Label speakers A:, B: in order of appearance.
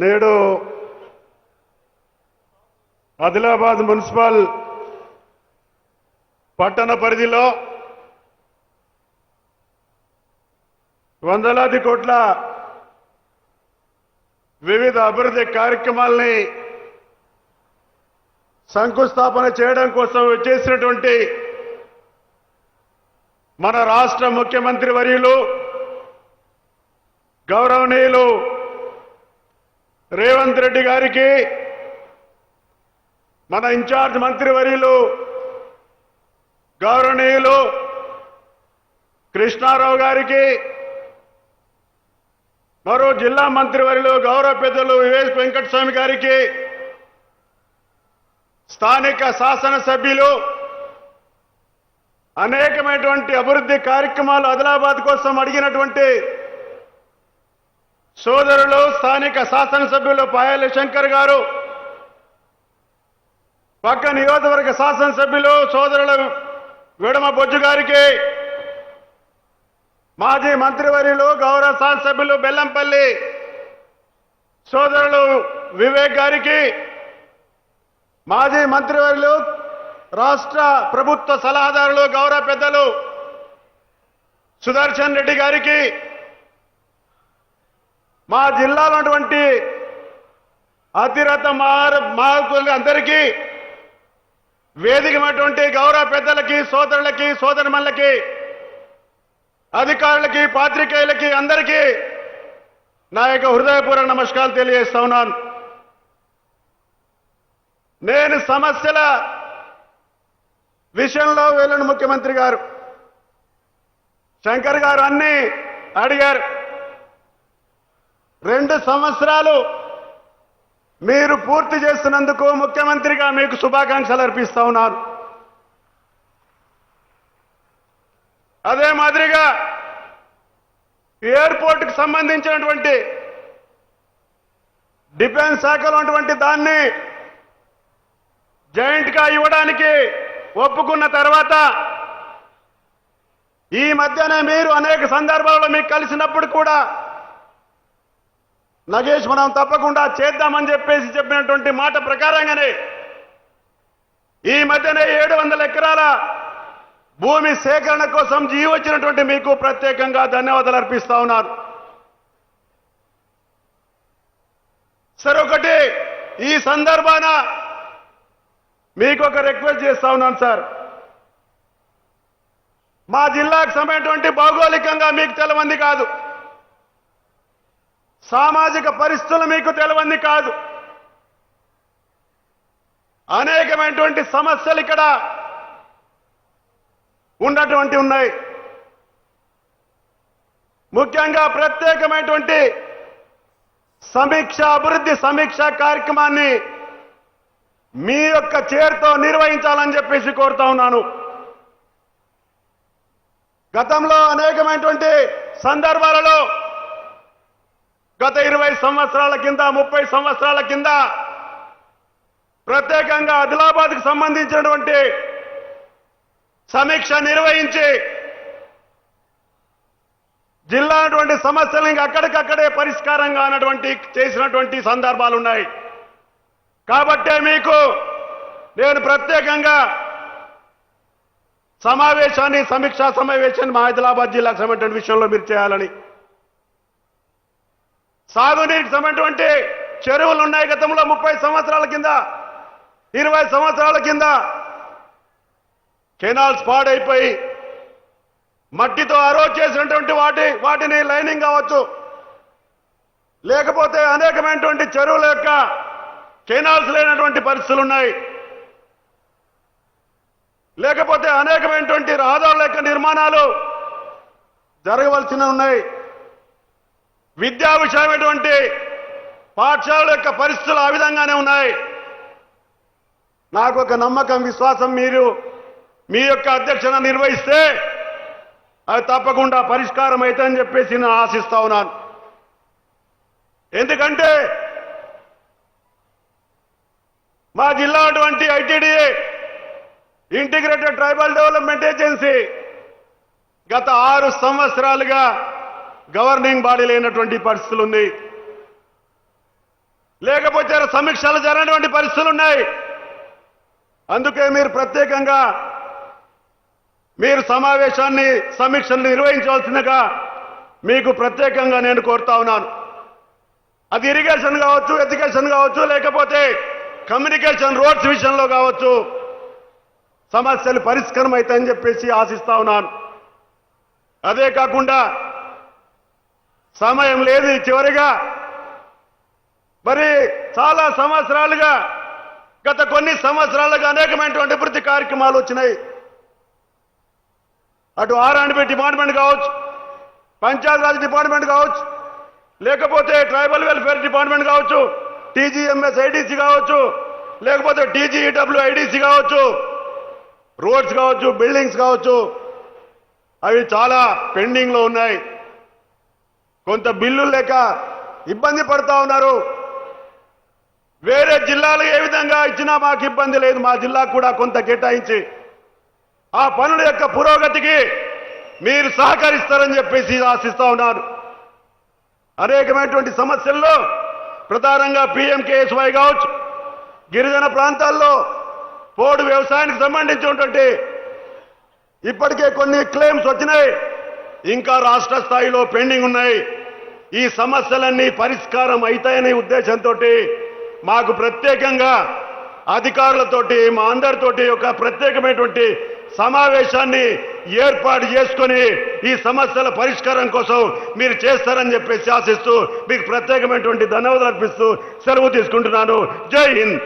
A: నేడు ఆదిలాబాద్ మున్సిపల్ పట్టణ పరిధిలో వందలాది కోట్ల వివిధ అభివృద్ధి కార్యక్రమాల్ని శంకుస్థాపన చేయడం కోసం వచ్చేసినటువంటి మన రాష్ట్ర ముఖ్యమంత్రి వర్యులు గౌరవనీయులు రేవంత్ రెడ్డి గారికి, మన ఇన్ఛార్జ్ మంత్రివర్యులు గౌరవనీయులు కృష్ణారావు గారికి, మరో జిల్లా మంత్రివర్యులు గౌరవ పెద్దలు వివేక్ వెంకటస్వామి గారికి, స్థానిక శాసనసభ్యులు అనేకమైనటువంటి అభివృద్ధి కార్యక్రమాలు ఆదిలాబాద్ కోసం అడిగినటువంటి సోదరులు స్థానిక శాసనసభ్యులు పాయల శంకర్ గారు, పక్క నియోజకవర్గ శాసనసభ్యులు సోదరులు విడమ బొజ్జు గారికి, మాజీ మంత్రివర్యులు గౌరవ శాసనసభ్యులు బెల్లంపల్లి సోదరులు వివేక్ గారికి, మాజీ మంత్రివర్యులు రాష్ట్ర ప్రభుత్వ సలహాదారులు గౌరవ పెద్దలు సుదర్శన్ రెడ్డి గారికి, మా జిల్లాలో ఉన్నటువంటి అతిరథ మార్పులు అందరికీ, వేదికమైనటువంటి గౌరవ పెద్దలకి, సోదరులకి, సోదరిమణులకి, అధికారులకి, పాత్రికేయులకి అందరికీ నా యొక్క హృదయపూర్వక నమస్కారాలు తెలియజేస్తా ఉన్నాను. నేను సమస్యల విషయంలో వెళ్ళిన ముఖ్యమంత్రి గారు శంకర్ గారు అన్ని అడిగారు. 2 సంవత్సరాలు మీరు పూర్తి చేస్తున్నందుకు ముఖ్యమంత్రిగా మీకు శుభాకాంక్షలు అర్పిస్తా ఉన్నాను. అదే మాదిరిగా ఎయిర్పోర్ట్కి సంబంధించినటువంటి డిఫెన్స్ శాఖలో ఉన్నటువంటి దాన్ని జాయింట్గా ఇవ్వడానికి ఒప్పుకున్న తర్వాత ఈ మధ్యనే మీరు అనేక సందర్భాల్లో మీకు కలిసినప్పుడు కూడా నగేష్ మనం తప్పకుండా చేద్దామని చెప్పినటువంటి మాట ప్రకారంగానే ఈ మధ్యనే 700 ఎకరాల భూమి సేకరణ కోసం జీవో వచ్చినటువంటి మీకు ప్రత్యేకంగా ధన్యవాదాలు అర్పిస్తా ఉన్నాను. సరే, ఒకటి ఈ సందర్భాన మీకు ఒక రిక్వెస్ట్ చేస్తా ఉన్నాను సార్. మా జిల్లాకు సంబంధించినటువంటి భౌగోళికంగా మీకు తెలవంది కాదు, సామాజిక పరిస్థితులు మీకు తెలవంది కాదు, అనేకమైనటువంటి సమస్యలు ఇక్కడ ఉన్నటువంటి ఉన్నాయి. ముఖ్యంగా ప్రత్యేకమైనటువంటి అభివృద్ధి సమీక్ష కార్యక్రమాన్ని మీ యొక్క చేరుతో నిర్వహించాలని చెప్పేసి కోరుతా ఉన్నాను. గతంలో అనేకమైనటువంటి సందర్భాలలో గత 20 సంవత్సరాల కింద, 30 సంవత్సరాల కింద ప్రత్యేకంగా ఆదిలాబాద్కు సంబంధించినటువంటి సమీక్ష నిర్వహించి జిల్లా అటువంటి సమస్యలు ఇంకా అక్కడికక్కడే పరిష్కారంగా అన్నటువంటి చేసినటువంటి సందర్భాలు ఉన్నాయి. కాబట్టే మీకు నేను ప్రత్యేకంగా సమీక్షా సమావేశాన్ని మా ఆదిలాబాద్ జిల్లాకు సంబంధించిన విషయంలో మీరు చేయాలని, సాగునీటికి సంబంధించినటువంటి చెరువులు ఉన్నాయి. గతంలో 30 సంవత్సరాల కింద, 20 సంవత్సరాల కింద కెనాల్స్ పాడైపోయి మట్టితో అరోజ్ చేసినటువంటి వాటిని లైనింగ్ కావచ్చు, లేకపోతే అనేకమైనటువంటి చెరువుల యొక్క కెనాల్స్ లేనటువంటి పరిస్థితులు ఉన్నాయి, లేకపోతే అనేకమైనటువంటి రహదారుల యొక్క నిర్మాణాలు జరగవలసినవి ఉన్నాయి. విద్యా విషయమైనటువంటి పాఠశాలల యొక్క పరిస్థితులు ఆ విధంగానే ఉన్నాయి. నాకు ఒక నమ్మకం, విశ్వాసం, మీరు మీ యొక్క అధ్యక్షత నిర్వహిస్తే అది తప్పకుండా పరిష్కారం అవుతుందని చెప్పేసి నేను ఆశిస్తా ఉన్నాను. ఎందుకంటే మా జిల్లా అటువంటి ITDA integrated tribal development agency గత 6 సంవత్సరాలుగా గవర్నింగ్ బాడీ లేనటువంటి పరిస్థితులు ఉంది. లేకపోతే సమీక్షలు జరగనటువంటి పరిస్థితులు ఉన్నాయి. అందుకే మీరు ప్రత్యేకంగా మీరు సమావేశాన్ని సమీక్షను నిర్వహించవలసిందిగా మీకు ప్రత్యేకంగా నేను కోరుతా ఉన్నాను. అది ఇరిగేషన్ కావచ్చు, ఎడ్యుకేషన్ కావచ్చు, లేకపోతే కమ్యూనికేషన్ రోడ్స్ విషయంలో కావచ్చు, సమస్యలు పరిష్కారం అవుతాయని చెప్పేసి ఆశిస్తా ఉన్నాను. అదే కాకుండా సమయం లేదు. చివరిగా మరి చాలా సంవత్సరాలుగా గత కొన్ని సంవత్సరాలుగా అనేకమైనటువంటి అభివృద్ధి కార్యక్రమాలు వచ్చినాయి. అటు ఆర్అండ్బి డిపార్ట్మెంట్ కావచ్చు, పంచాయతీరాజ్ డిపార్ట్మెంట్ కావచ్చు, లేకపోతే ట్రైబల్ వెల్ఫేర్ డిపార్ట్మెంట్ కావచ్చు, టీజీఎంఎస్ ఐడిసి కావచ్చు, లేకపోతే టీజీఈడబ్ల్యూ ఐడిసి కావచ్చు, రోడ్స్ కావచ్చు, బిల్డింగ్స్ కావచ్చు, అవి చాలా పెండింగ్లో ఉన్నాయి. కొంత బిల్లులు లేక ఇబ్బంది పడుతూ ఉన్నారు. వేరే జిల్లాలు ఏ విధంగా ఇచ్చినా మాకు ఇబ్బంది లేదు. మా జిల్లాకు కూడా కొంత కేటాయించి ఆ పనుల యొక్క పురోగతికి మీరు సహకరిస్తారని చెప్పేసి ఆశిస్తా ఉన్నాను. అనేకమైనటువంటి సమస్యల్లో ప్రధానంగా PMKSY కావచ్చు, గిరిజన ప్రాంతాల్లో పోడు వ్యవసాయానికి సంబంధించినటువంటి ఇప్పటికే కొన్ని క్లెయిమ్స్ వచ్చినాయి, ఇంకా రాష్ట్ర స్థాయిలో పెండింగ్ ఉన్నాయి. ఈ సమస్యలన్నీ పరిష్కారం అవుతాయనే ఉద్దేశంతో మాకు ప్రత్యేకంగా అధికారులతోటి మా అందరితోటి ఒక ప్రత్యేకమైనటువంటి సమావేశాన్ని ఏర్పాటు చేసుకొని ఈ సమస్యల పరిష్కారం కోసం మీరు చేస్తారని చెప్పేసి ఆశిస్తూ మీకు ప్రత్యేకమైనటువంటి ధన్యవాదాలు అర్పిస్తూ సెలవు తీసుకుంటున్నాను. జై హింద్.